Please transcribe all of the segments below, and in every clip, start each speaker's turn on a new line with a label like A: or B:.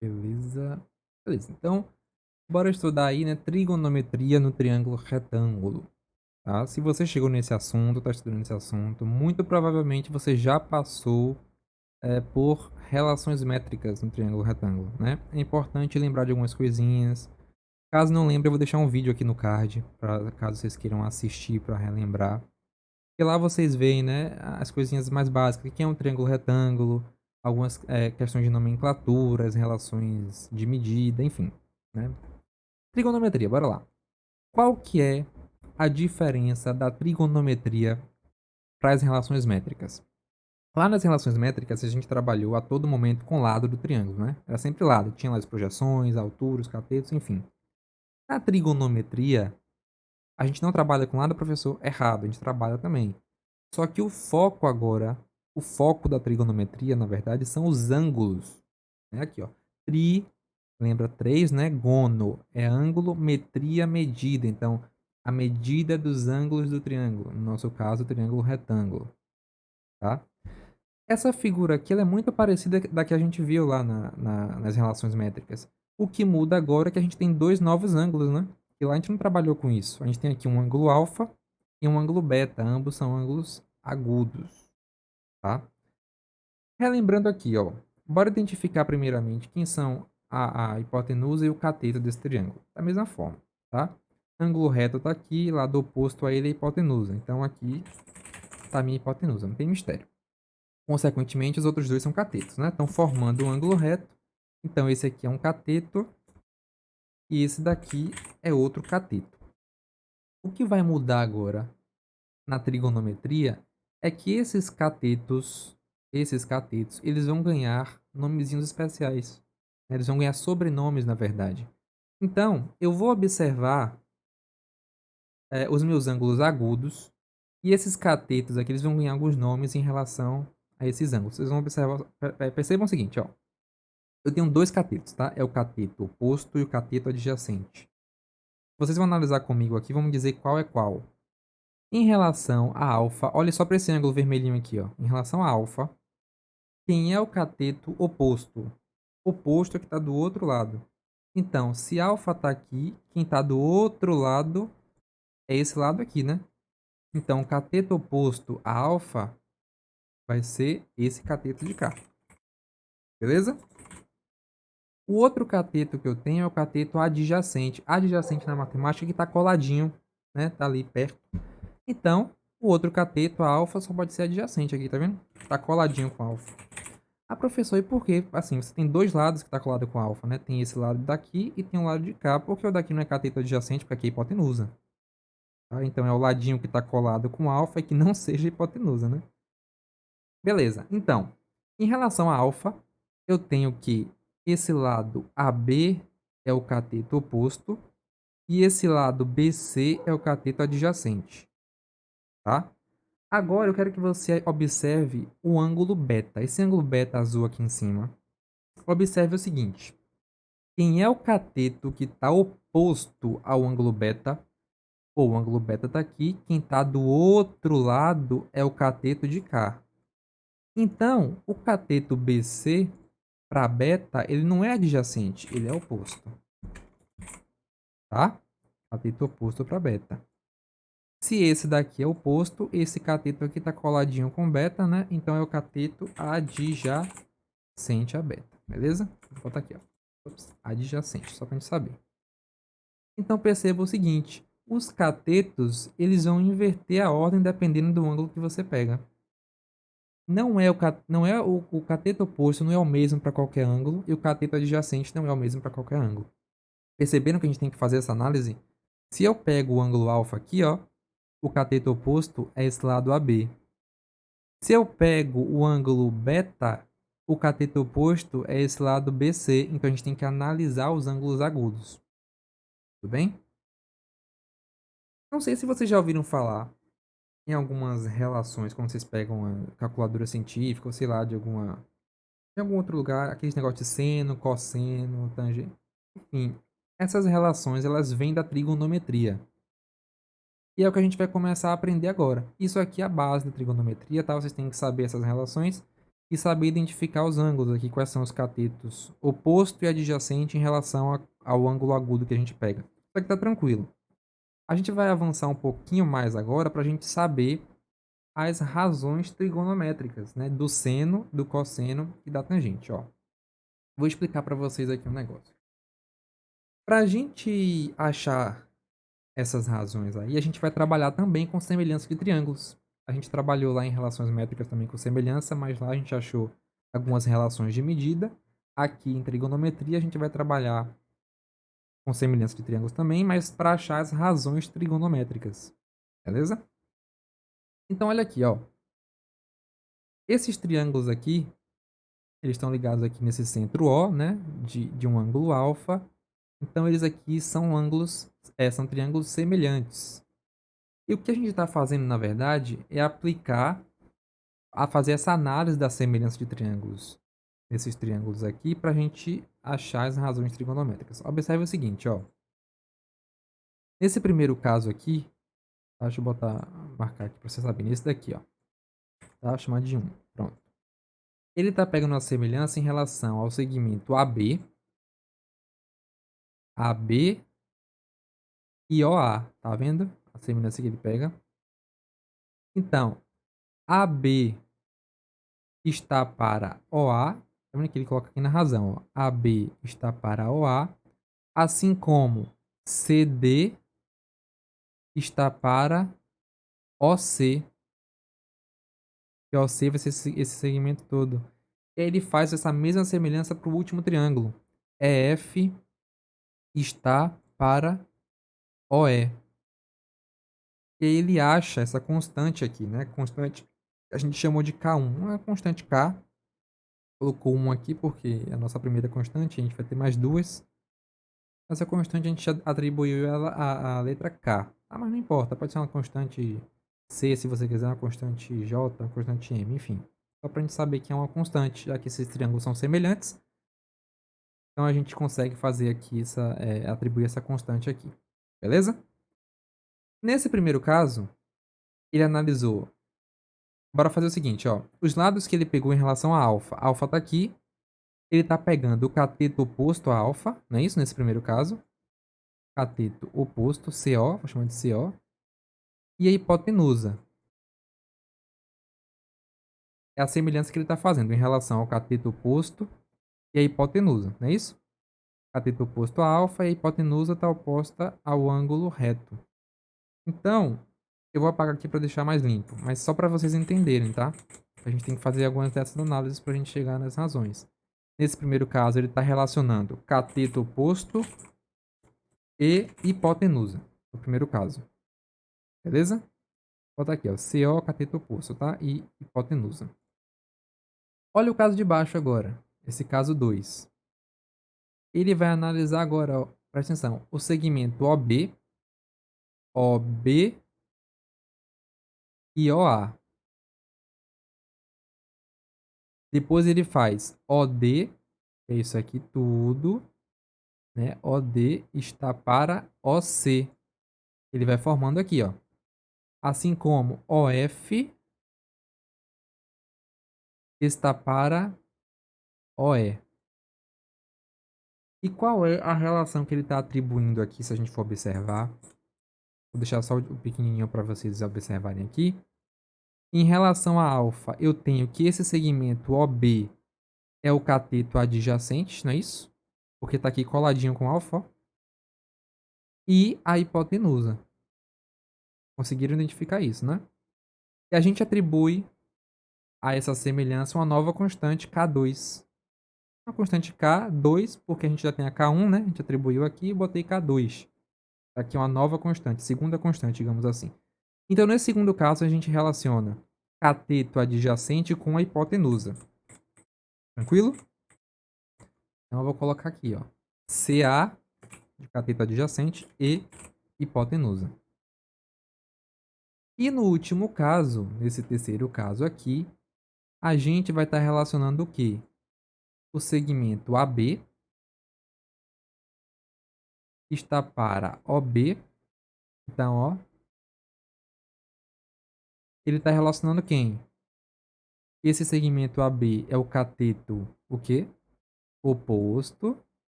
A: Beleza. Beleza, então, bora estudar aí, né, trigonometria no triângulo retângulo, tá? Se você chegou nesse assunto, tá estudando esse assunto, muito provavelmente você já passou, por relações métricas no triângulo retângulo, né? É importante lembrar de algumas coisinhas. Caso não lembre, eu vou deixar um vídeo aqui no card, para caso vocês queiram assistir para relembrar. E lá vocês veem, né, as coisinhas mais básicas, o que é um triângulo retângulo, algumas, questões de nomenclaturas, relações de medida, enfim, né. Trigonometria, bora lá. Qual que é a diferença da trigonometria para as relações métricas? Lá nas relações métricas, a gente trabalhou a todo momento com lado do triângulo, né, era sempre lado, tinha lá as projeções, alturas, catetos, enfim. Na trigonometria, a gente não trabalha com lado, professor, errado, a gente trabalha também. Só que o foco agora, o foco da trigonometria, na verdade, são os ângulos. É aqui, ó. Tri, lembra 3, né? Gono é ângulo, metria, medida. Então, a medida dos ângulos do triângulo. No nosso caso, o triângulo retângulo, tá? Essa figura aqui ela é muito parecida da que a gente viu lá nas relações métricas. O que muda agora é que a gente tem dois novos ângulos, né? E lá a gente não trabalhou com isso. A gente tem aqui um ângulo alfa e um ângulo beta. Ambos são ângulos agudos, tá? Relembrando aqui, ó. Bora identificar primeiramente quem são a hipotenusa e o cateto desse triângulo. Da mesma forma, tá? Ângulo reto está aqui, lado oposto a ele é a hipotenusa. Então aqui está a minha hipotenusa, não tem mistério. Consequentemente, os outros dois são catetos, né? Estão formando um ângulo reto. Então, esse aqui é um cateto e esse daqui é outro cateto. O que vai mudar agora na trigonometria é que esses catetos, eles vão ganhar nomezinhos especiais, né? Eles vão ganhar sobrenomes, na verdade. Então, eu vou observar os meus ângulos agudos e esses catetos aqui, eles vão ganhar alguns nomes em relação a esses ângulos. Vocês vão observar, percebam o seguinte, ó. Eu tenho dois catetos, tá? É o cateto oposto e o cateto adjacente. Vocês vão analisar comigo aqui, vamos dizer qual é qual. Em relação a alfa, olha só para esse ângulo vermelhinho aqui, ó. Em relação a alfa, quem é o cateto oposto? Oposto é que está do outro lado. Então, se alfa está aqui, quem está do outro lado é esse lado aqui, né? Então, o cateto oposto a alfa vai ser esse cateto de cá. Beleza? O outro cateto que eu tenho é o cateto adjacente. Adjacente na matemática que está coladinho, né? Tá ali perto. Então, o outro cateto, a alfa, só pode ser adjacente aqui, tá vendo? Tá coladinho com a alfa. Ah, professor, e por quê? Assim, você tem dois lados que tá colado com a alfa, né? Tem esse lado daqui e tem o lado de cá. Porque o daqui não é cateto adjacente, porque aqui é hipotenusa. Tá? Então, é o ladinho que tá colado com a alfa e que não seja hipotenusa, né? Beleza. Então, em relação a alfa, eu tenho que esse lado AB é o cateto oposto e esse lado BC é o cateto adjacente, tá? Agora eu quero que você observe o ângulo beta. Esse ângulo beta azul aqui em cima. Observe o seguinte: quem é o cateto que está oposto ao ângulo beta? Ou o ângulo beta está aqui, quem está do outro lado é o cateto de cá. Então, o cateto BC para beta, ele não é adjacente, ele é oposto, tá? Cateto oposto para beta. Se esse daqui é oposto, esse cateto aqui está coladinho com beta, né? Então é o cateto adjacente a beta, beleza? Vou botar aqui, ó. Ops, adjacente, só para a gente saber. Então perceba o seguinte, os catetos, eles vão inverter a ordem dependendo do ângulo que você pega. Não é o cateto oposto não é o mesmo para qualquer ângulo e o cateto adjacente não é o mesmo para qualquer ângulo. Perceberam que a gente tem que fazer essa análise? Se eu pego o ângulo alfa aqui, ó, o cateto oposto é esse lado AB. Se eu pego o ângulo beta, o cateto oposto é esse lado BC. Então a gente tem que analisar os ângulos agudos. Tudo bem? Não sei se vocês já ouviram falar em algumas relações, quando vocês pegam uma calculadora científica, ou sei lá, de algum outro lugar, aqueles negócios de seno, cosseno, tangente. Enfim, essas relações elas vêm da trigonometria. E é o que a gente vai começar a aprender agora. Isso aqui é a base da trigonometria, tá? Vocês têm que saber essas relações. e saber identificar os ângulos aqui, quais são os catetos oposto e adjacente em relação ao ângulo agudo que a gente pega. Só que tá tranquilo. A gente vai avançar um pouquinho mais agora para a gente saber as razões trigonométricas, né? Do seno, do cosseno e da tangente, ó. Vou explicar para vocês aqui um negócio. Para a gente achar essas razões aí, a gente vai trabalhar também com semelhança de triângulos. A gente trabalhou lá em relações métricas também com semelhança, mas lá a gente achou algumas relações de medida. Aqui em trigonometria a gente vai trabalhar com semelhança de triângulos também, mas para achar as razões trigonométricas. Beleza? Então olha aqui, ó. Esses triângulos aqui, eles estão ligados aqui nesse centro O, né, de um ângulo alfa. Então eles aqui são ângulos, são triângulos semelhantes. E o que a gente está fazendo, na verdade, é fazer essa análise da semelhança de triângulos, nesses triângulos aqui, para a gente achar as razões trigonométricas. Observe o seguinte, ó. Nesse primeiro caso aqui, deixa eu marcar aqui para você saber, nesse daqui, ó. Tá? Chamar de 1. Pronto. Ele está pegando uma semelhança em relação ao segmento AB, AB e OA. Tá vendo? A semelhança que ele pega. Então, AB está para OA. Tá vendo que ele coloca aqui na razão, ó. AB está para OA. Assim como CD está para OC. E OC vai ser esse segmento todo. E aí ele faz essa mesma semelhança para o último triângulo. EF está para OE. E aí ele acha essa constante aqui, né? Constante que a gente chamou de K1. Não é constante K. Colocou 1 aqui porque é a nossa primeira constante. A gente vai ter mais duas. Essa constante a gente atribuiu ela à letra K. Ah, mas não importa. Pode ser uma constante C se você quiser, uma constante J, uma constante M, enfim. Só para a gente saber que é uma constante, já que esses triângulos são semelhantes. Então a gente consegue fazer aqui atribuir essa constante aqui. Beleza? Nesse primeiro caso, ele analisou. Bora fazer o seguinte, ó. Os lados que ele pegou em relação a alfa. Alfa tá aqui. Ele tá pegando o cateto oposto a alfa, não é isso? Nesse primeiro caso. Cateto oposto, CO, vou chamar de CO. E a hipotenusa. É a semelhança que ele está fazendo em relação ao cateto oposto e a hipotenusa, não é isso? Cateto oposto a alfa e a hipotenusa está oposta ao ângulo reto. Então, eu vou apagar aqui para deixar mais limpo, mas só para vocês entenderem, tá? A gente tem que fazer algumas dessas análises para a gente chegar nas razões. Nesse primeiro caso, ele está relacionando cateto oposto e hipotenusa. No primeiro caso. Beleza? Vou botar aqui, ó. CO, cateto oposto, tá? E hipotenusa. Olha o caso de baixo agora. Esse caso 2. Ele vai analisar agora, ó, presta atenção, o segmento OB, OB e OA. Depois ele faz OD, é isso aqui tudo, né? OD está para OC. Ele vai formando aqui, ó. Assim como OF está para OE. E qual é a relação que ele está atribuindo aqui, se a gente for observar? Vou deixar só o pequenininho para vocês observarem aqui. Em relação a alfa, eu tenho que esse segmento OB é o cateto adjacente, não é isso? Porque está aqui coladinho com alfa. Ó. E a hipotenusa. Conseguiram identificar isso, né? E a gente atribui a essa semelhança uma nova constante K2. Uma constante K2, porque a gente já tem a K1, né? A gente atribuiu aqui e botei K2. Aqui é uma nova constante, segunda constante, digamos assim. Então, nesse segundo caso, a gente relaciona cateto adjacente com a hipotenusa. Tranquilo? Então, eu vou colocar aqui, ó. CA, de cateto adjacente, e hipotenusa. E no último caso, nesse terceiro caso aqui, a gente vai estar relacionando o quê? O segmento AB está para OB. Então, ó, ele está relacionando quem? Esse segmento AB é o cateto, o quê? Oposto,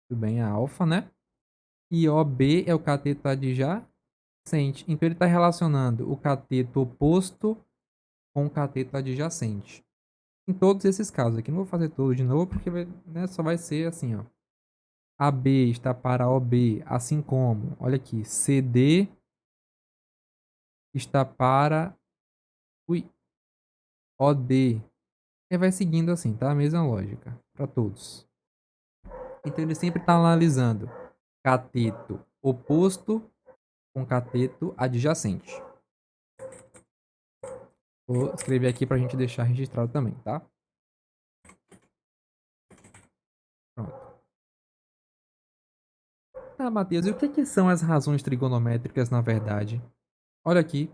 A: tudo bem, a alfa, né? E OB é o cateto adjacente. Então ele está relacionando o cateto oposto com o cateto adjacente. Em todos esses casos aqui, não vou fazer todo de novo porque né, só vai ser assim, ó. AB está para OB, assim como, olha aqui, CD está para OD. E vai seguindo assim, tá? A mesma lógica para todos. Então ele sempre está analisando cateto oposto com cateto adjacente. Vou escrever aqui para a gente deixar registrado também, tá? Pronto. Tá, Matheus, e o que são as razões trigonométricas na verdade? Olha aqui.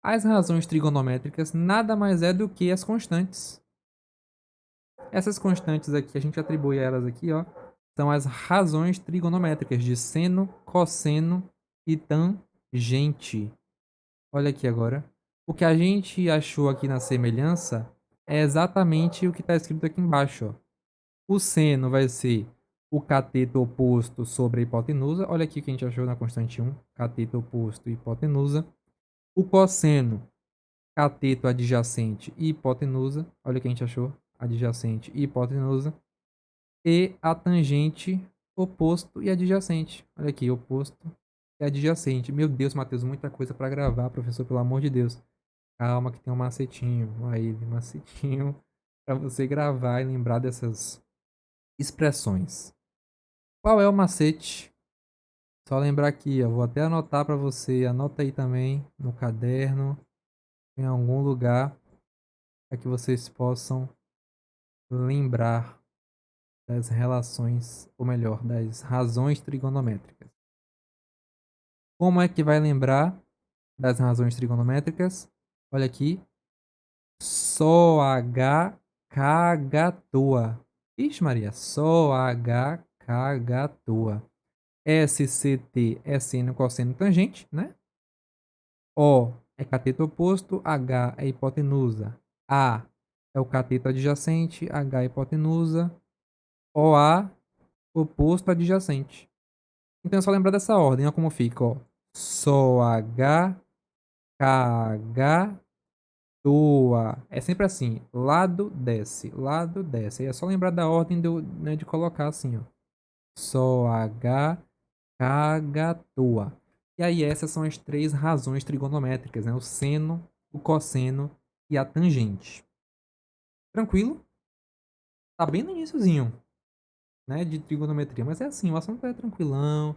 A: As razões trigonométricas nada mais é do que as constantes. Essas constantes aqui, a gente atribui a elas aqui, ó, são as razões trigonométricas de seno, cosseno e tangente. Olha aqui agora. O que a gente achou aqui na semelhança é exatamente o que está escrito aqui embaixo, ó. O seno vai ser o cateto oposto sobre a hipotenusa. Olha aqui o que a gente achou na constante 1. Cateto oposto e hipotenusa. O cosseno, cateto adjacente e hipotenusa. Olha o que a gente achou. Adjacente e hipotenusa. E a tangente, oposto e adjacente. Olha aqui, oposto e adjacente. Meu Deus, Matheus, muita coisa para gravar, professor, pelo amor de Deus. Calma que tem um macetinho. Aí, macetinho para você gravar e lembrar dessas expressões. Qual é o macete? Só lembrar aqui, ó, vou até anotar para você. Anota aí também no caderno, em algum lugar, para que vocês possam lembrar das relações, ou melhor, das razões trigonométricas. Como é que vai lembrar das razões trigonométricas? Olha aqui. Só H cagatoa. Ixi, Maria. Só H cagatoa. SCT é seno, cosseno, tangente, né? O é cateto oposto, H é hipotenusa. A é o cateto adjacente, H é hipotenusa. OA, oposto adjacente. Então é só lembrar dessa ordem, olha como fica, ó. Só H, KH, toa. É sempre assim, lado, desce, lado, desce. Aí é só lembrar da ordem né, de colocar assim, ó. Só H, KH, toa. E aí essas são as três razões trigonométricas, né? O seno, o cosseno e a tangente. Tranquilo? Tá bem no iniciozinho, né, de trigonometria, mas é assim, o assunto é tranquilão,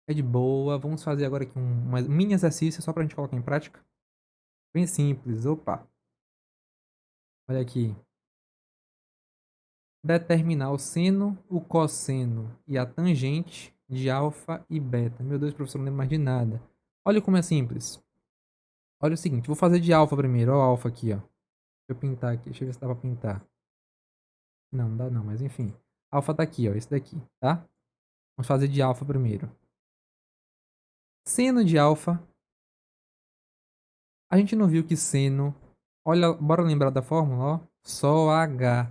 A: é de boa. Vamos fazer agora aqui um mini exercício só pra gente colocar em prática. Bem simples. Opa, olha aqui. Determinar o seno, o cosseno e a tangente de alfa e beta. Meu Deus, professor, não lembro mais de nada. Olha como é simples. Olha o seguinte, vou fazer de alfa primeiro. Olha o alfa aqui, ó. Deixa eu pintar aqui, deixa eu ver se dá pra pintar. Não, não dá não, mas enfim. Alfa tá aqui, ó, esse daqui, tá? Vamos fazer de alfa primeiro. Seno de alfa. A gente não viu que seno. Olha, bora lembrar da fórmula, ó. Só H,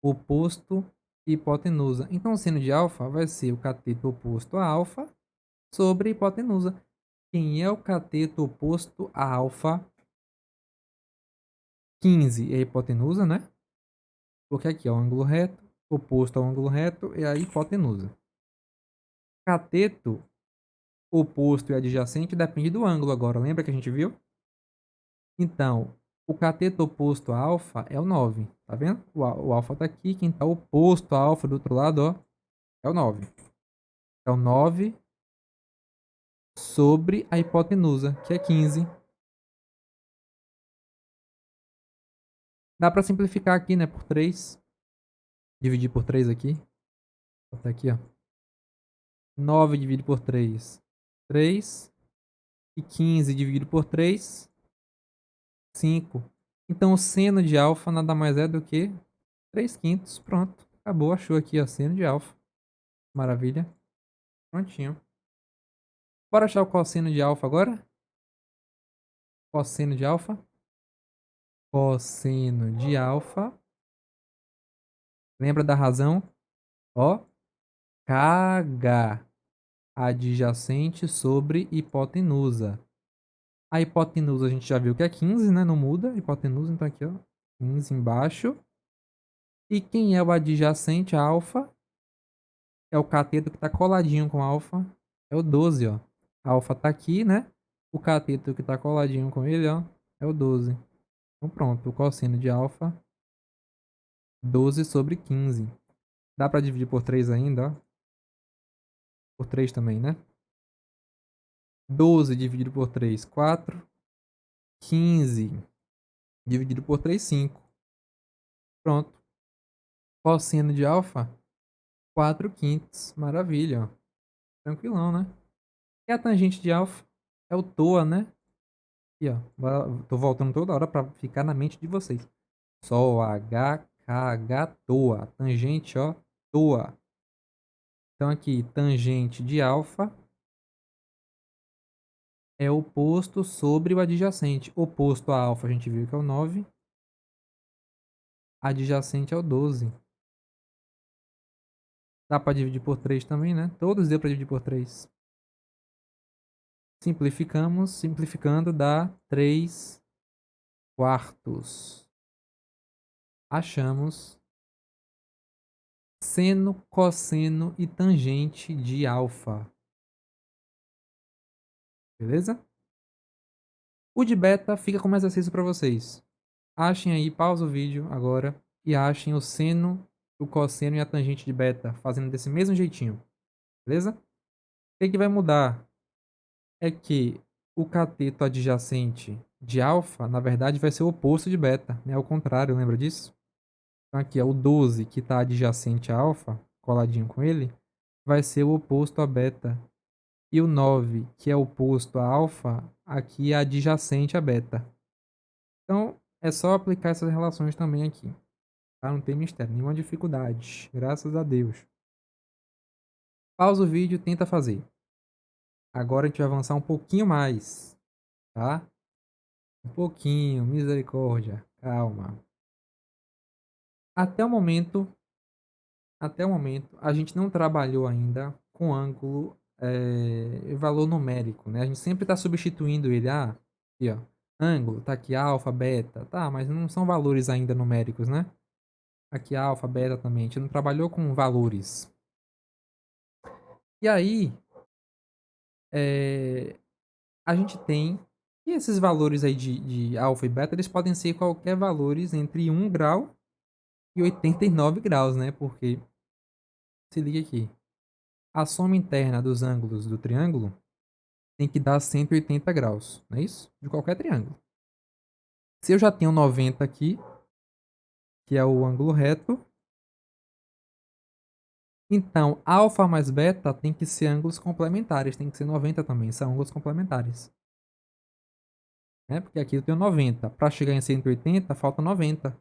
A: oposto e hipotenusa. Então, o seno de alfa vai ser o cateto oposto a alfa sobre hipotenusa. Quem é o cateto oposto a alfa? 15 é a hipotenusa, né? Porque aqui é o ângulo reto, oposto ao ângulo reto é a hipotenusa. Cateto oposto e adjacente depende do ângulo agora. Lembra que a gente viu? Então, o cateto oposto a alfa é o 9, tá vendo? O alfa tá aqui, quem tá oposto a alfa do outro lado, ó, é o 9. É o 9 sobre a hipotenusa, que é 15. Dá para simplificar aqui, né, por 3. Dividir por 3 aqui. Vou botar aqui, ó. 9 dividido por 3, 3. E 15 dividido por 3, 5. Então, o seno de alfa nada mais é do que 3 quintos. Pronto. Acabou, achou aqui, ó, seno de alfa. Maravilha. Prontinho. Bora achar o cosseno de alfa agora? Cosseno de alfa. cosseno de alfa. Lembra da razão? Ó, kh adjacente sobre hipotenusa. A hipotenusa a gente já viu que é 15, né? Não muda. Hipotenusa, então aqui, ó. 15 embaixo. E quem é o adjacente a alfa? É o cateto que está coladinho com alfa. É o 12, ó. A alfa tá aqui, né? O cateto que está coladinho com ele, ó, é o 12. Então pronto, o cosseno de alfa, 12 sobre 15. Dá para dividir por 3 ainda, ó. Por 3 também, né? 12 dividido por 3, 4. 15 dividido por 3, 5. Pronto. Cosseno de alfa, 4 quintos. Maravilha, ó. Tranquilão, né? E a tangente de alfa é o TOA, né? Aqui, ó. Tô voltando toda hora para ficar na mente de vocês. Sol, H, K, H, TOA. Tangente, ó, TOA. Então aqui, tangente de alfa é oposto sobre o adjacente. Oposto a alfa a gente viu que é o 9. Adjacente é o 12. Dá para dividir por 3 também, né? Todos deu para dividir por 3. Simplificamos. Simplificando dá 3 quartos. Achamos seno, cosseno e tangente de alfa. Beleza? O de beta fica como exercício para vocês. Achem aí, pausa o vídeo agora e achem o seno, o cosseno e a tangente de beta, fazendo desse mesmo jeitinho. Beleza? O que vai mudar é que o cateto adjacente de alfa, na verdade, vai ser o oposto de beta, né? Ao contrário, lembra disso? Então aqui é o 12 que está adjacente a alfa, coladinho com ele, vai ser o oposto a beta. E o 9, que é oposto a alfa, aqui é adjacente a beta. Então, é só aplicar essas relações também aqui. Tá? Não tem mistério, nenhuma dificuldade. Graças a Deus. Pausa o vídeo e tenta fazer. Agora a gente vai avançar um pouquinho mais. Tá? Um pouquinho, misericórdia. Calma. Até o momento, a gente não trabalhou ainda com ângulo e valor numérico, né? A gente sempre está substituindo ele. Ah, aqui, ó. Ângulo, tá aqui alfa, beta. Tá, mas não são valores ainda numéricos, né? Aqui alfa, beta também. A gente não trabalhou com valores. E aí, a gente tem... E esses valores aí de alfa e beta, eles podem ser qualquer valores entre 1 grau e 89 graus, né? Porque, se liga aqui. A soma interna dos ângulos do triângulo tem que dar 180 graus, não é isso? De qualquer triângulo. Se eu já tenho 90 aqui, que é o ângulo reto, então alfa mais beta tem que ser ângulos complementares, tem que ser 90 também, são ângulos complementares. Né? Porque aqui eu tenho 90, para chegar em 180 falta 90.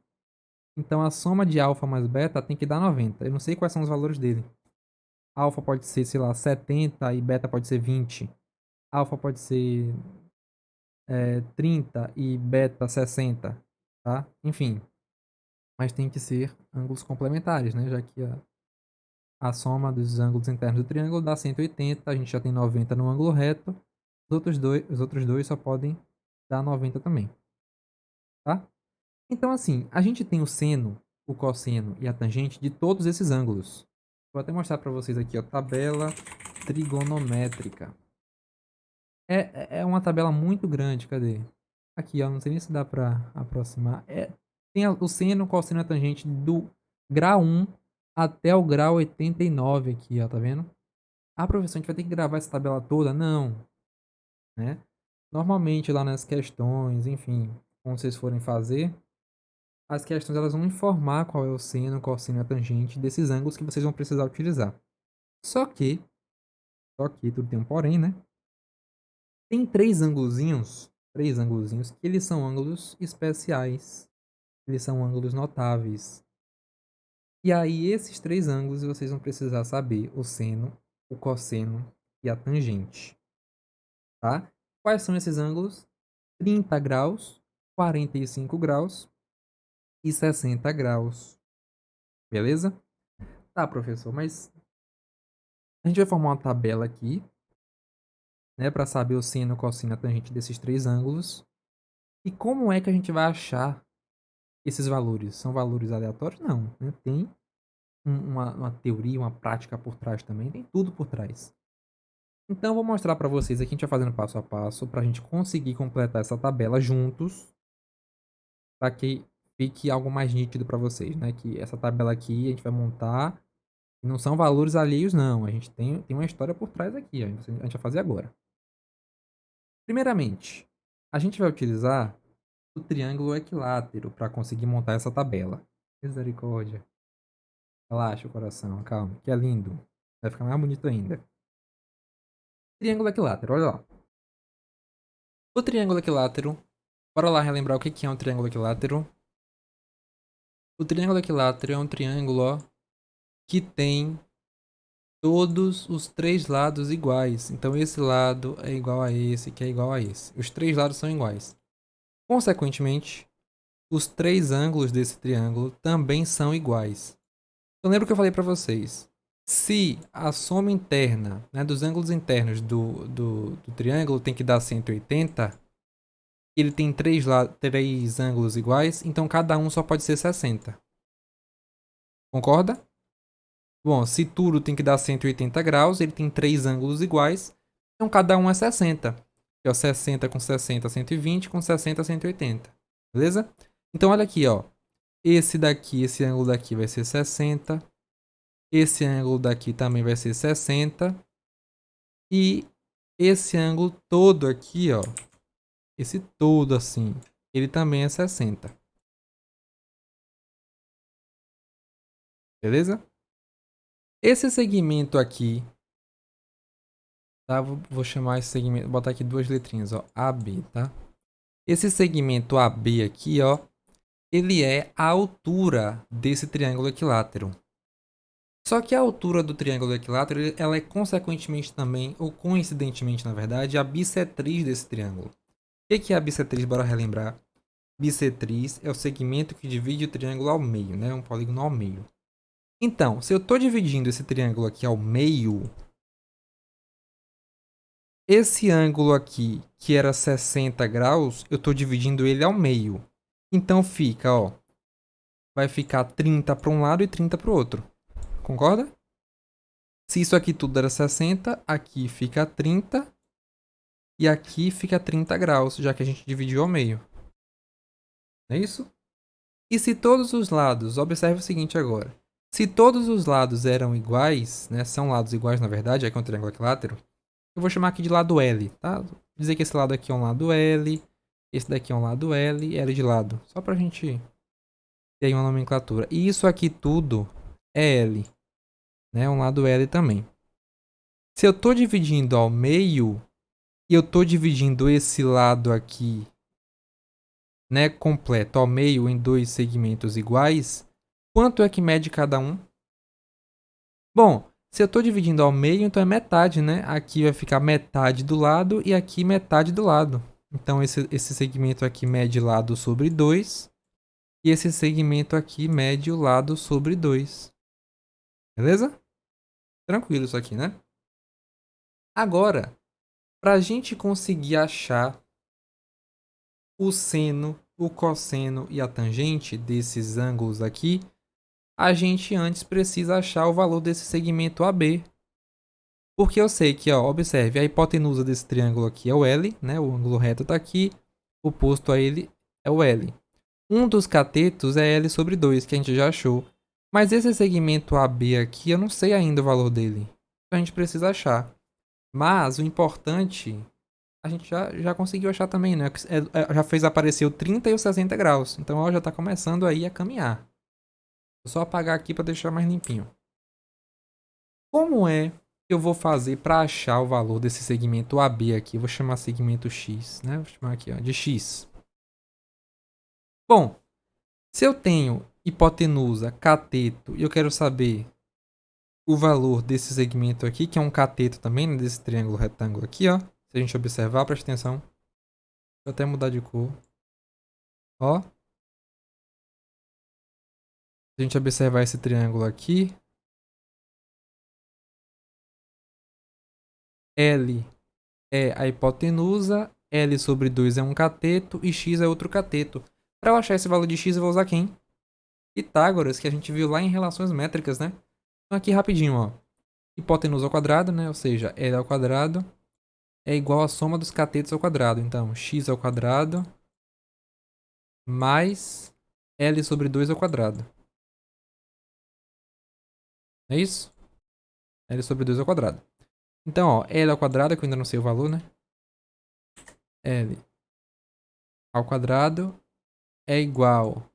A: Então a soma de alfa mais beta tem que dar 90. Eu não sei quais são os valores dele. Alfa pode ser, sei lá, 70 e beta pode ser 20. Alfa pode ser 30 e beta 60, tá? Enfim, mas tem que ser ângulos complementares, né? Já que a soma dos ângulos internos do triângulo dá 180, a gente já tem 90 no ângulo reto, os outros dois só podem dar 90 também, tá? Então assim, a gente tem o seno, o cosseno e a tangente de todos esses ângulos. Vou até mostrar para vocês aqui, ó, tabela trigonométrica. É uma tabela muito grande, cadê? Aqui, ó, não sei nem se dá para aproximar. Tem o seno, o cosseno e a tangente do grau 1 até o grau 89 aqui, ó, tá vendo? Ah, professor, a gente vai ter que gravar essa tabela toda? Não, né? Normalmente lá nas questões, enfim, quando vocês forem fazer, as questões elas vão informar qual é o seno, o cosseno e a tangente desses ângulos que vocês vão precisar utilizar. Só que, tudo tem um porém, né? Tem três ângulozinhos que eles são ângulos especiais. Eles são ângulos notáveis. E aí, esses três ângulos vocês vão precisar saber o seno, o cosseno e a tangente. Tá? Quais são esses ângulos? 30 graus, 45 graus e 60 graus. Beleza? Tá, professor, mas a gente vai formar uma tabela aqui, né, para saber o seno, cosseno, a tangente desses três ângulos. E como é que a gente vai achar esses valores? São valores aleatórios? Não, né? Tem uma teoria, uma prática por trás também, tem tudo por trás. Então, eu vou mostrar para vocês aqui, a gente vai fazendo passo a passo, para a gente conseguir completar essa tabela juntos, para que fique algo mais nítido para vocês, né? Que essa tabela aqui a gente vai montar, e não são valores alheios, não. A gente tem uma história por trás aqui, ó. A gente vai fazer agora. Primeiramente, a gente vai utilizar o triângulo equilátero para conseguir montar essa tabela. Misericórdia. Relaxa o coração, calma, que é lindo. Vai ficar mais bonito ainda. Triângulo equilátero, olha lá. O triângulo equilátero, bora lá relembrar o que é um triângulo equilátero. O triângulo equilátero é um triângulo, ó, que tem todos os três lados iguais. Então esse lado é igual a esse, que é igual a esse. Os três lados são iguais. Consequentemente, os três ângulos desse triângulo também são iguais. Eu lembro que eu falei para vocês. Se a soma interna, né, dos ângulos internos do triângulo tem que dar 180, ele tem três ângulos iguais, então cada um só pode ser 60. Concorda? Bom, se tudo tem que dar 180 graus, ele tem três ângulos iguais, então cada um é 60. Que é 60 com 60, 120, com 60, 180. Beleza? Então olha aqui, ó. Esse daqui, esse ângulo daqui vai ser 60. Esse ângulo daqui também vai ser 60. E esse ângulo todo aqui, ó. Esse todo assim, ele também é 60. Beleza? Esse segmento aqui, tá? Vou chamar esse segmento, vou botar aqui duas letrinhas, ó, AB, tá? Esse segmento AB aqui, ó, ele é a altura desse triângulo equilátero. Só que a altura do triângulo equilátero, ela é consequentemente também, ou coincidentemente na verdade, a bissetriz desse triângulo. O que é a bissetriz? Bora relembrar. Bissetriz é o segmento que divide o triângulo ao meio, né? Um polígono ao meio. Então, se eu estou dividindo esse triângulo aqui ao meio, esse ângulo aqui, que era 60 graus, eu estou dividindo ele ao meio. Então fica, ó, vai ficar 30 para um lado e 30 para o outro. Concorda? Se isso aqui tudo era 60, aqui fica 30 e aqui fica 30 graus, já que a gente dividiu ao meio. Não é isso? E se todos os lados, observe o seguinte agora. Se todos os lados eram iguais, né, são lados iguais na verdade, é que é um triângulo equilátero, eu vou chamar aqui de lado L, tá? Vou dizer que esse lado aqui é um lado L, esse daqui é um lado L e L de lado. Só pra gente ter aí uma nomenclatura. E isso aqui tudo é L, né? Um lado L também. Se eu tô dividindo ao meio, e eu tô dividindo esse lado aqui, né, completo ao meio em dois segmentos iguais, quanto é que mede cada um? Bom, se eu estou dividindo ao meio, então é metade, né? Aqui vai ficar metade do lado e aqui metade do lado. Então esse segmento aqui mede lado sobre 2 e esse segmento aqui mede o lado sobre 2. Beleza? Tranquilo isso aqui, né? Agora, para a gente conseguir achar o seno, o cosseno e a tangente desses ângulos aqui, a gente antes precisa achar o valor desse segmento AB. Porque eu sei que, ó, observe, a hipotenusa desse triângulo aqui é o L, né? O ângulo reto está aqui, oposto a ele é o L. Um dos catetos é L sobre 2, que a gente já achou. Mas esse segmento AB aqui, eu não sei ainda o valor dele. Então a gente precisa achar. Mas o importante, a gente já conseguiu achar também, né? Já fez aparecer o 30 e o 60 graus. Então ó, já está começando aí a caminhar. Vou só apagar aqui para deixar mais limpinho. Como é que eu vou fazer para achar o valor desse segmento AB aqui? Eu vou chamar segmento X, né? Vou chamar aqui, ó, de X. Bom, se eu tenho hipotenusa, cateto, e eu quero saber o valor desse segmento aqui, que é um cateto também, né, desse triângulo retângulo aqui, ó. Se a gente observar, presta atenção. Vou até mudar de cor. Ó, se a gente observar esse triângulo aqui, L é a hipotenusa, L sobre 2 é um cateto e x é outro cateto. Para eu achar esse valor de x, eu vou usar quem? Pitágoras, que a gente viu lá em relações métricas, né? Então aqui rapidinho, ó. Hipotenusa ao quadrado, né? Ou seja, L ao quadrado é igual à soma dos catetos ao quadrado. Então, x ao quadrado mais L sobre 2 ao quadrado. É isso? L sobre 2 ao quadrado. Então, ó, L ao quadrado, que eu ainda não sei o valor, né? L ao quadrado é igual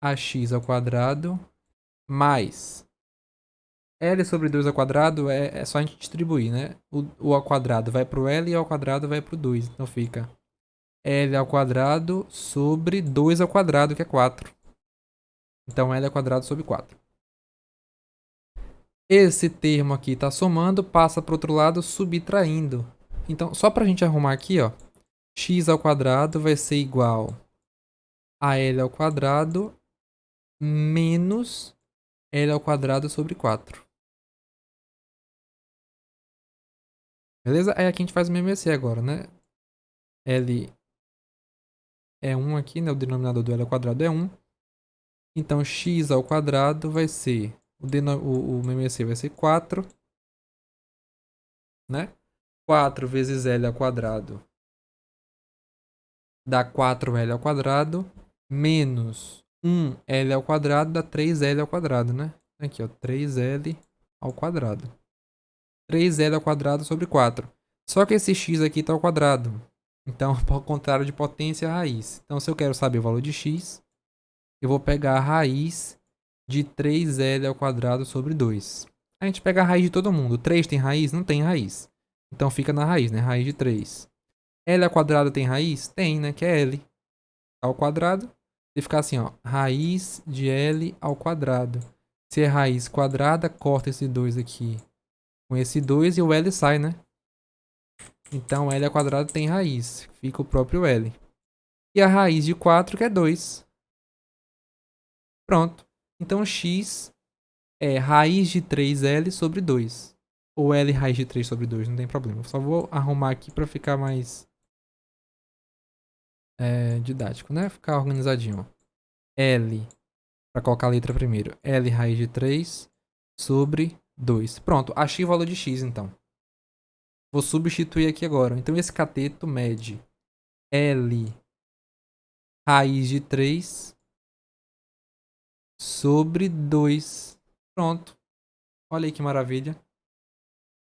A: a x ao quadrado mais L sobre 2 ao quadrado é só a gente distribuir, né? O ao quadrado vai pro L e o ao quadrado vai pro 2. Então fica L ao quadrado sobre 2 ao quadrado, que é 4. Então L ao quadrado sobre 4. Esse termo aqui está somando, passa para o outro lado subtraindo. Então, só para a gente arrumar aqui, ó, x ao quadrado vai ser igual a L ao quadrado menos L ao quadrado sobre 4. Beleza? Aí aqui a gente faz o mesmo assim agora, né? L é 1 aqui, né? O denominador do L ao quadrado é 1. Então, x ao quadrado vai ser... O MMC vai ser 4, né? 4 vezes L ao quadrado dá 4L ao quadrado, menos 1L ao quadrado dá 3L ao quadrado, né? Aqui, ó, 3L ao quadrado. 3L ao quadrado sobre 4. Só que esse x aqui está ao quadrado. Então, ao contrário de potência, raiz. Então, se eu quero saber o valor de x, eu vou pegar a raiz de 3L ao quadrado sobre 2. A gente pega a raiz de todo mundo. 3 tem raiz? Não tem raiz. Então, fica na raiz, né? Raiz de 3. L ao quadrado tem raiz? Tem, né? Que é L ao quadrado. Se ficar assim, ó, raiz de L ao quadrado. Se é raiz quadrada, corta esse 2 aqui com esse 2 e o L sai, né? Então L ao quadrado tem raiz. Fica o próprio L. E a raiz de 4 que é 2. Pronto. Então x é raiz de 3L sobre 2. Ou L raiz de 3 sobre 2, não tem problema. Eu só vou arrumar aqui para ficar mais didático, né? Ficar organizadinho. L, para colocar a letra primeiro. L raiz de 3 sobre 2. Pronto, achei o valor de x então. Vou substituir aqui agora. Então esse cateto mede L raiz de 3 sobre 2. Pronto. Olha aí que maravilha.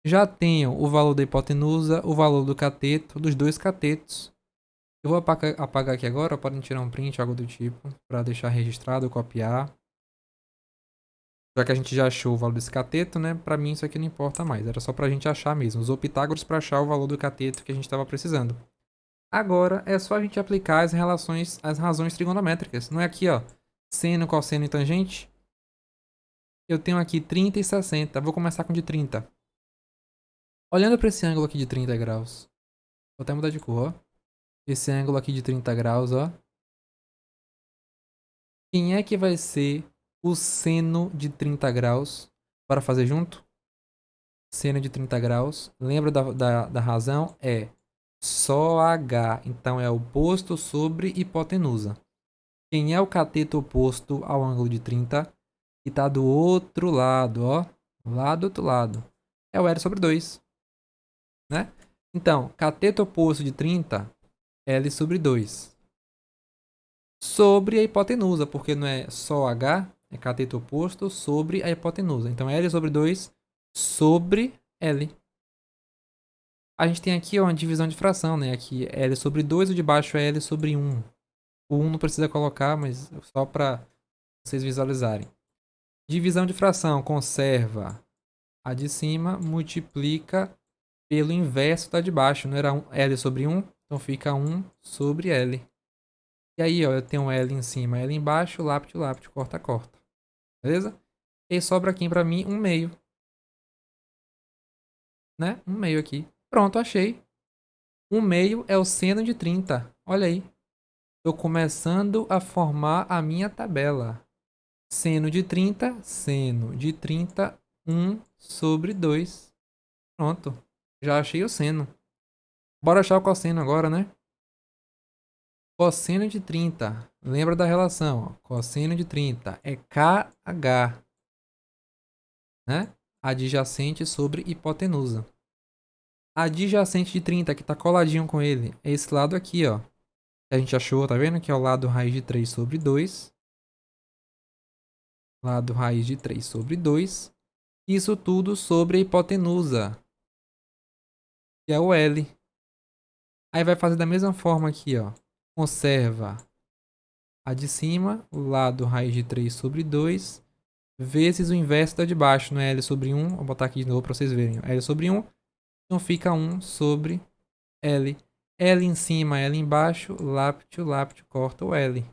A: Já tenho o valor da hipotenusa, o valor do cateto, dos dois catetos. Eu vou apagar aqui agora, podem tirar um print, algo do tipo, para deixar registrado, copiar. Já que a gente já achou o valor desse cateto, né? Pra mim isso aqui não importa mais. Era só pra gente achar mesmo. Usou Pitágoras pra achar o valor do cateto que a gente estava precisando. Agora é só a gente aplicar as relações, as razões trigonométricas. Não é aqui, ó. Seno, cosseno e tangente. Eu tenho aqui 30 e 60. Vou começar com de 30. Olhando para esse ângulo aqui de 30 graus. Vou até mudar de cor, ó. Esse ângulo aqui de 30 graus, ó. Quem é que vai ser o seno de 30 graus? Para fazer junto? Seno de 30 graus. Lembra da razão? É só H. Então é oposto sobre hipotenusa. Quem é o cateto oposto ao ângulo de 30? Que está do outro lado, ó. Lá do outro lado. É o L sobre 2. Né? Então, cateto oposto de 30, L sobre 2. Sobre a hipotenusa, porque não é só H, é cateto oposto sobre a hipotenusa. Então, L sobre 2 sobre L. A gente tem aqui ó, uma divisão de fração, né? Aqui L sobre 2, o de baixo é L sobre 1. O 1 não precisa colocar, mas só para vocês visualizarem. Divisão de fração, conserva a de cima, multiplica pelo inverso da de baixo. Não era L sobre 1, então fica 1 sobre L. E aí, ó, eu tenho L em cima, L embaixo, lápide, lápide, corta, corta. Beleza? E sobra aqui pra mim 1/2. Né? 1/2 aqui. Pronto, achei. 1/2 é o seno de 30. Olha aí. Estou começando a formar a minha tabela. Seno de 30, seno de 30, 1 sobre 2. Pronto. Já achei o seno. Bora achar o cosseno agora, né? Cosseno de 30. Lembra da relação, ó. Cosseno de 30 é KH, né? Adjacente sobre hipotenusa. Adjacente de 30, que tá coladinho com ele, é esse lado aqui, ó. Que a gente achou, tá vendo? Que é o lado raiz de 3 sobre 2. Lado raiz de 3 sobre 2. Isso tudo sobre a hipotenusa, que é o L. Aí vai fazer da mesma forma aqui, ó. Conserva a de cima, o lado raiz de 3 sobre 2, vezes o inverso da de baixo, não é L sobre 1. Vou botar aqui de novo para vocês verem. L sobre 1, então fica 1 sobre L. L em cima, L embaixo, lápteo, corta o L.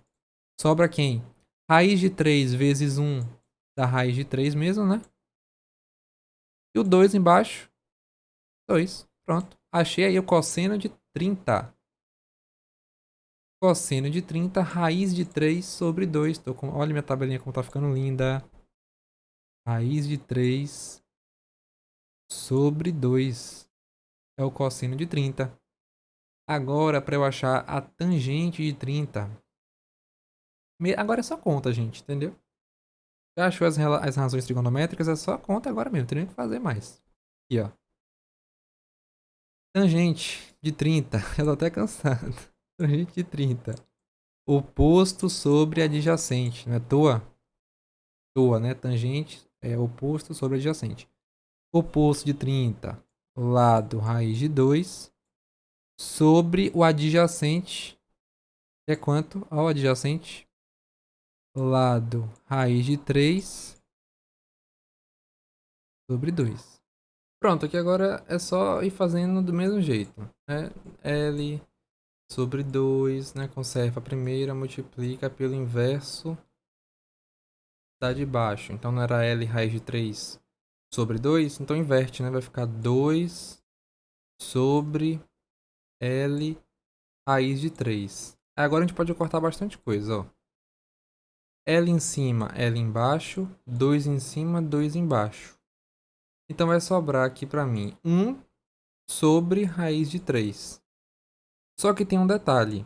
A: Sobra quem? Raiz de 3 vezes 1 da raiz de 3 mesmo, né? E o 2 embaixo, 2. Pronto. Achei aí o cosseno de 30. Cosseno de 30, raiz de 3 sobre 2. Olha minha tabelinha como tá ficando linda. Raiz de 3 sobre 2 é o cosseno de 30. Agora, para eu achar a tangente de 30. Agora é só conta, gente, entendeu? Já achou as razões trigonométricas? É só conta agora mesmo, não tem nem o que fazer mais. Aqui, ó. Tangente de 30. Eu tô até cansado. Tangente de 30. Oposto sobre adjacente. Não é toa? Toa, né? Tangente é oposto sobre adjacente. Oposto de 30, lado raiz de 2, sobre o adjacente, que é quanto ao adjacente? Lado raiz de 3 sobre 2. Pronto, aqui agora é só ir fazendo do mesmo jeito, né? L sobre 2, né? Conserva a primeira, multiplica pelo inverso da de baixo. Então não era L raiz de 3 sobre 2? Então inverte, né? Vai ficar 2 sobre L raiz de 3. Agora a gente pode cortar bastante coisa, ó. L em cima, L embaixo, 2 em cima, 2 embaixo. Então vai sobrar aqui para mim 1 sobre raiz de 3. Só que tem um detalhe.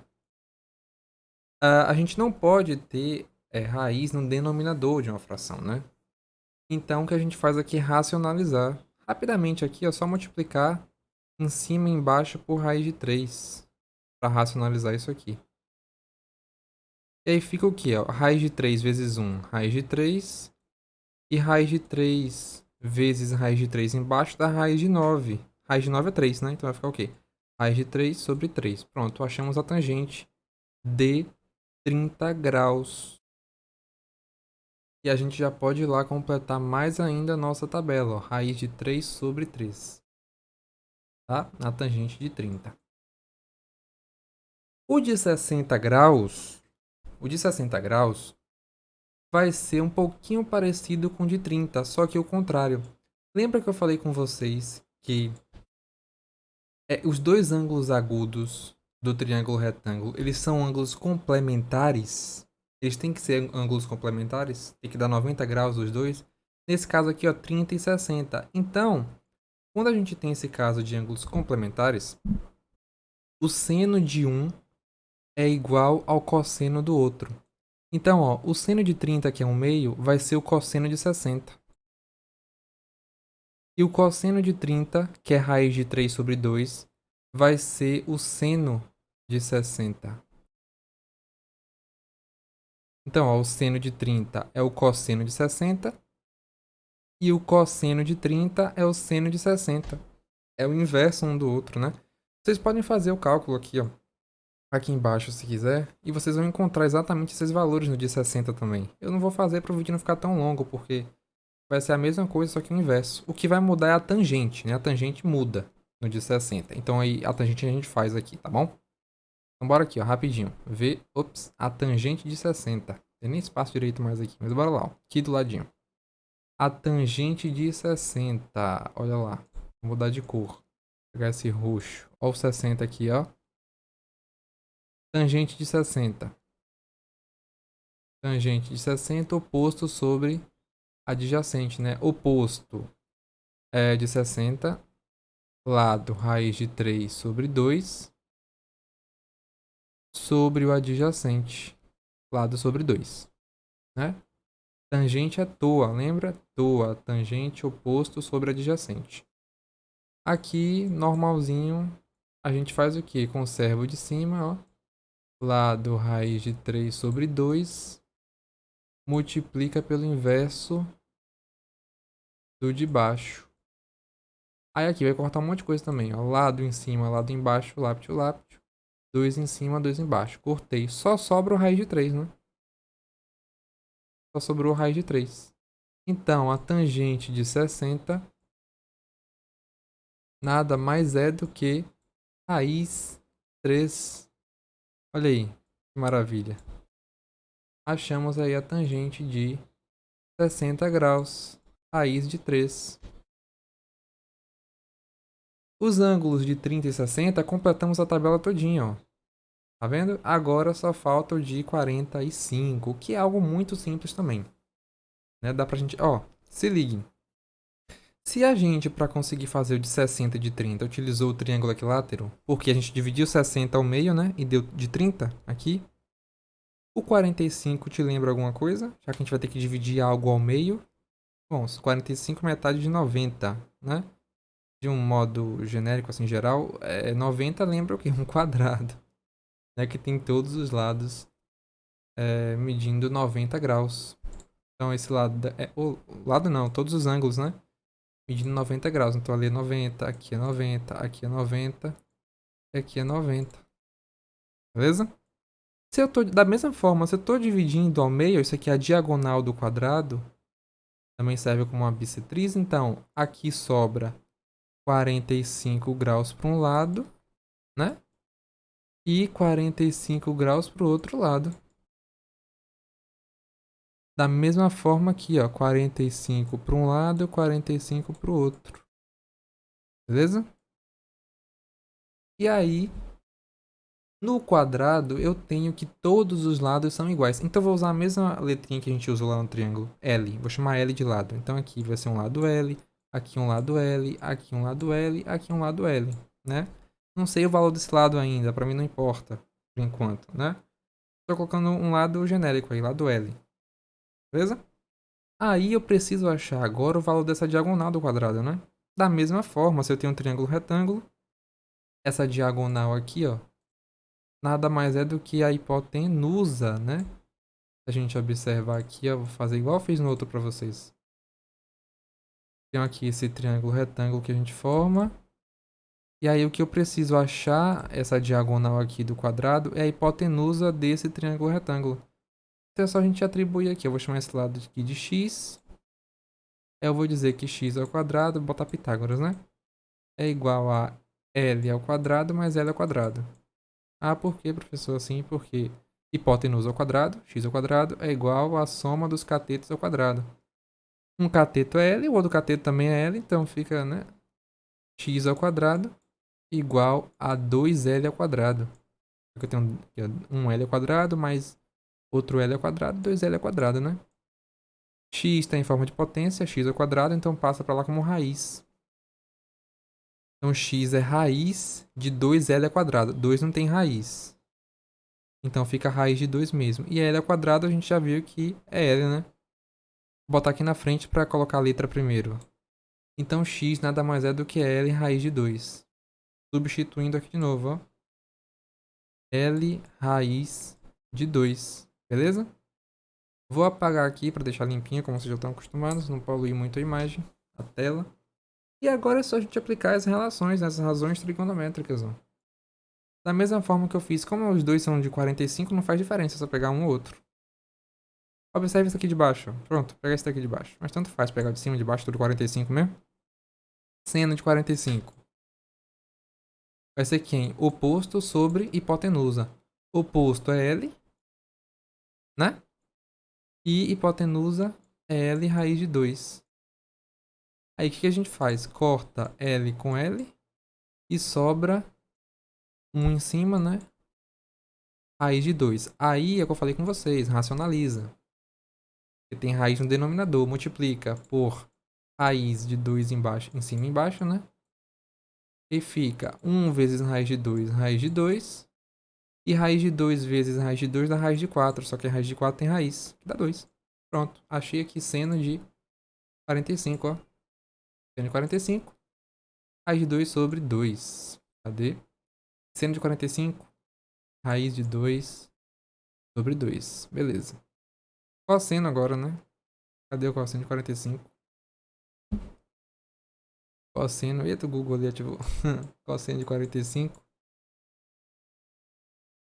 A: A gente não pode ter raiz no denominador de uma fração, né? Então o que a gente faz aqui é racionalizar. Rapidamente aqui é só multiplicar em cima e embaixo por raiz de 3 para racionalizar isso aqui. E aí fica o que? Raiz de 3 vezes 1, raiz de 3. E raiz de 3 vezes raiz de 3 embaixo dá raiz de 9. Raiz de 9 é 3, né? Então vai ficar o quê? Raiz de 3 sobre 3. Pronto, achamos a tangente de 30 graus. E a gente já pode ir lá completar mais ainda a nossa tabela. Ó. Raiz de 3 sobre 3. Tá? Na tangente de 30. O de 60 graus... O de 60 graus vai ser um pouquinho parecido com o de 30, só que o contrário. Lembra que eu falei com vocês que os dois ângulos agudos do triângulo retângulo, eles são ângulos complementares? Eles têm que ser ângulos complementares? Tem que dar 90 graus os dois? Nesse caso aqui, ó, 30 e 60. Então, quando a gente tem esse caso de ângulos complementares, o seno de um é igual ao cosseno do outro. Então, ó, o seno de 30, que é 1/2, vai ser o cosseno de 60. E o cosseno de 30, que é raiz de 3 sobre 2, vai ser o seno de 60. Então, ó, o seno de 30 é o cosseno de 60 e o cosseno de 30 é o seno de 60. É o inverso um do outro, né? Vocês podem fazer o cálculo aqui, ó, aqui embaixo se quiser, e vocês vão encontrar exatamente esses valores no de 60 também. Eu não vou fazer para o vídeo não ficar tão longo, porque vai ser a mesma coisa, só que o inverso. O que vai mudar é a tangente, né? A tangente muda no de 60. Então aí a tangente a gente faz aqui, tá bom? Então bora aqui, ó, rapidinho. Ver, a tangente de 60. Tem nem espaço direito mais aqui, mas bora lá, ó. Aqui do ladinho. A tangente de 60. Olha lá. Vou mudar de cor. Vou pegar esse roxo. Ó o 60 aqui, ó. Tangente de 60. Tangente de 60 oposto sobre adjacente, né? Oposto é de 60, lado raiz de 3 sobre 2, sobre o adjacente, lado sobre 2, né? Tangente é toa, lembra? Toa, tangente oposto sobre adjacente. Aqui, normalzinho, a gente faz o quê? Conserva o de cima, ó. Lado raiz de 3 sobre 2, multiplica pelo inverso do de baixo. Aí aqui vai cortar um monte de coisa também, ó. Lado em cima, lado embaixo, lápis, lápis. 2 em cima, 2 embaixo. Cortei. Só sobra o raiz de 3, né? Só sobrou o raiz de 3. Então, a tangente de 60 nada mais é do que raiz 3. Olha aí, que maravilha. Achamos aí a tangente de 60 graus, raiz de 3. Os ângulos de 30 e 60, completamos a tabela todinha, ó. Tá vendo? Agora só falta o de 45, o que é algo muito simples também. Né? Dá pra gente... Ó, se liguem. Se a gente, para conseguir fazer o de 60 e de 30, utilizou o triângulo equilátero, porque a gente dividiu 60 ao meio, né? E deu de 30 aqui. O 45 te lembra alguma coisa? Já que a gente vai ter que dividir algo ao meio. Bom, 45 é metade de 90, né? De um modo genérico, assim, geral, 90 lembra o quê? Um quadrado, né? Que tem todos os lados medindo 90 graus. Então, esse lado... o lado não, todos os ângulos, né? Medindo 90 graus. Então, ali é 90, aqui é 90, aqui é 90, e aqui é 90. Beleza? Se eu tô, da mesma forma, se eu estou dividindo ao meio, isso aqui é a diagonal do quadrado, também serve como uma bissetriz. Então, aqui sobra 45 graus para um lado, né? E 45 graus para o outro lado. Da mesma forma aqui, ó, 45 para um lado, 45 para o outro. Beleza? E aí, no quadrado, eu tenho que todos os lados são iguais. Então, eu vou usar a mesma letrinha que a gente usou lá no triângulo. L. Vou chamar L de lado. Então, aqui vai ser um lado L, aqui um lado L, aqui um lado L, aqui um lado L, né? Não sei o valor desse lado ainda, pra mim não importa, por enquanto, né? Tô colocando um lado genérico aí, lado L. Beleza? Aí eu preciso achar agora o valor dessa diagonal do quadrado, né? Da mesma forma, se eu tenho um triângulo retângulo, essa diagonal aqui, ó, nada mais é do que a hipotenusa, né? Se a gente observar aqui, eu vou fazer igual eu fiz no outro para vocês. Tenho aqui esse triângulo retângulo que a gente forma. E aí o que eu preciso achar, essa diagonal aqui do quadrado, é a hipotenusa desse triângulo retângulo. Então é só a gente atribuir aqui. Eu vou chamar esse lado aqui de x. Eu vou dizer que x ao quadrado, botar Pitágoras, né? É igual a L ao quadrado mais L ao quadrado. Ah, por que, professor? Assim, porque hipotenusa ao quadrado, x ao quadrado, é igual à soma dos catetos ao quadrado. Um cateto é L, o outro cateto também é L, então fica, né? X ao quadrado igual a 2L ao quadrado. Eu tenho um L ao quadrado mais outro L ao quadrado, 2L ao quadrado, né? X está em forma de potência, x ao quadrado, então passa para lá como raiz. Então x é raiz de 2L ao quadrado. 2 não tem raiz. Então fica a raiz de 2 mesmo. E L ao quadrado a gente já viu que é L, né? Vou botar aqui na frente para colocar a letra primeiro. Então x nada mais é do que L raiz de 2. Substituindo aqui de novo, ó. L raiz de 2. Beleza? Vou apagar aqui para deixar limpinha, como vocês já estão acostumados. Não poluir muito a imagem, a tela. E agora é só a gente aplicar as relações, as razões trigonométricas, ó. Da mesma forma que eu fiz, como os dois são de 45, não faz diferença se eu pegar um ou outro. Observe isso aqui de baixo. Pronto, pega esse daqui de baixo. Mas tanto faz pegar de cima e de baixo, tudo 45 mesmo. Seno de 45. Vai ser quem? Oposto sobre hipotenusa. Oposto é L, né? E hipotenusa é L raiz de 2. Aí o que a gente faz? Corta L com L e sobra 1 em cima, né? raiz de 2. Aí é o que eu falei com vocês, racionaliza. Você tem raiz no denominador, multiplica por raiz de 2 embaixo, em cima e embaixo, né? E fica 1 vezes raiz de 2, raiz de 2. E raiz de 2 vezes raiz de 2 dá raiz de 4. Só que a raiz de 4 tem raiz, que dá 2. Pronto, achei aqui seno de 45, ó. Seno de 45, raiz de 2 sobre 2. Cadê? Seno de 45, raiz de 2 sobre 2. Beleza. Cosseno agora, né? Cadê o cosseno de 45? Cosseno. Eita, o Google ali ativou. Cosseno de 45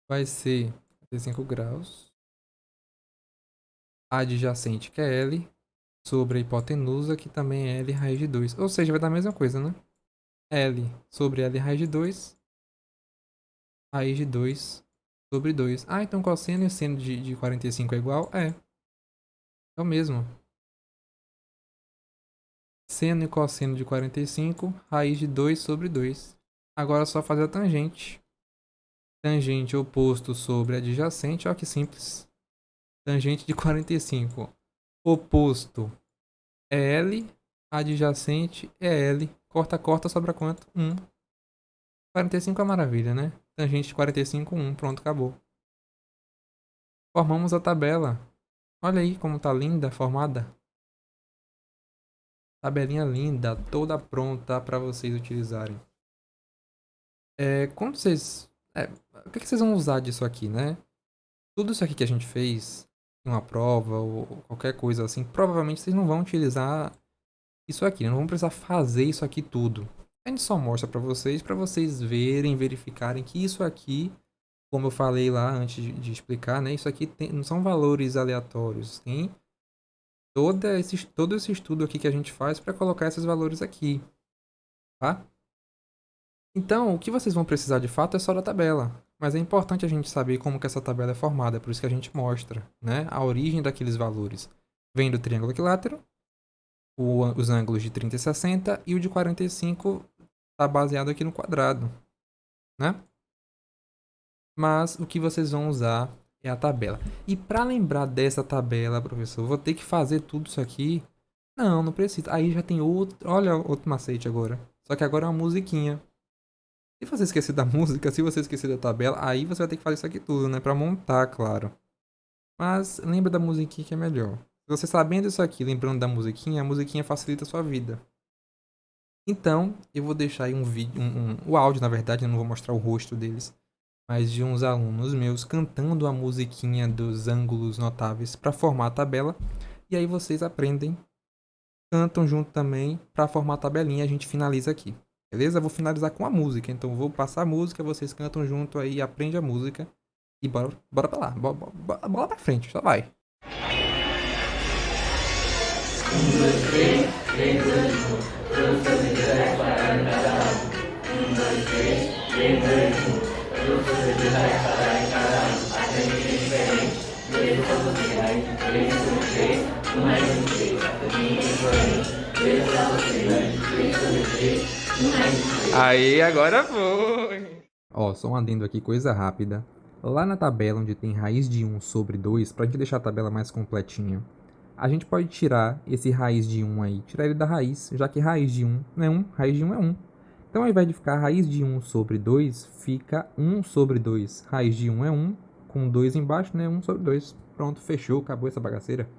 A: vai ser 45 graus. A adjacente, que é L, sobre a hipotenusa, que também é L raiz de 2. Ou seja, vai dar a mesma coisa, né? L sobre L raiz de 2, raiz de 2 sobre 2. Ah, então cosseno e seno de 45 é igual? É o mesmo. Seno e cosseno de 45, raiz de 2 sobre 2. Agora é só fazer a tangente. Tangente oposto sobre adjacente, olha que simples. Tangente de 45. Oposto é L, adjacente é L. Corta, corta, sobra quanto? 1. 45 é maravilha, né? Tangente de 45, 1. Pronto, acabou. Formamos a tabela. Olha aí como tá linda, formada. Tabelinha linda, toda pronta para vocês utilizarem. Quando vocês... o que vocês vão usar disso aqui, né? Tudo isso aqui que a gente fez em uma prova ou qualquer coisa assim, provavelmente vocês não vão utilizar isso aqui, né? Não vão precisar fazer isso aqui tudo. A gente só mostra para vocês verem, verificarem que isso aqui, como eu falei lá antes de explicar, né? Isso aqui não são valores aleatórios, tem todo esse estudo aqui que a gente faz para colocar esses valores aqui, tá? Então, o que vocês vão precisar de fato é só da tabela. Mas é importante a gente saber como que essa tabela é formada, é por isso que a gente mostra, né? A origem daqueles valores. Vem do triângulo equilátero, os ângulos de 30 e 60 e o de 45 está baseado aqui no quadrado, né? Mas o que vocês vão usar é a tabela. E para lembrar dessa tabela, professor, vou ter que fazer tudo isso aqui? Não, não precisa. Aí já tem outro, olha outro macete agora. Só que agora é uma musiquinha. Se você esquecer da música, se você esquecer da tabela, aí você vai ter que fazer isso aqui tudo, né? Pra montar, claro. Mas lembra da musiquinha que é melhor. Você sabendo isso aqui, lembrando da musiquinha, a musiquinha facilita a sua vida. Então, eu vou deixar aí um vídeo, o áudio, na verdade, eu não vou mostrar o rosto deles, mas de uns alunos meus cantando a musiquinha dos ângulos notáveis para formar a tabela. E aí vocês aprendem, cantam junto também para formar a tabelinha e a gente finaliza aqui. Beleza? Vou finalizar com a música. Então vou passar a música, vocês cantam junto aí, aprende a música. E bora pra lá. Bola pra frente, só vai. 1, 2, 3, 3, 2, 1. Professor de design para em cada um. 1, 2, 3, 3, 2, 1. Professor de design para em cada um. Aprende diferente. Mesmo quando você vai 3 sobre 3, 1 mais 1, 3. Aprende diferente. Mesmo quando você vai 3 sobre 3. Aí, agora foi! Ó, só um adendo aqui, coisa rápida. Lá na tabela onde tem raiz de 1 sobre 2, pra gente deixar a tabela mais completinha, a gente pode tirar esse raiz de 1 aí, tirar ele da raiz, já que raiz de 1 não é 1, raiz de 1 é 1. Então, ao invés de ficar raiz de 1 sobre 2, fica 1 sobre 2. Raiz de 1 é 1, com 2 embaixo, né? 1 sobre 2. Pronto, fechou, acabou essa bagaceira.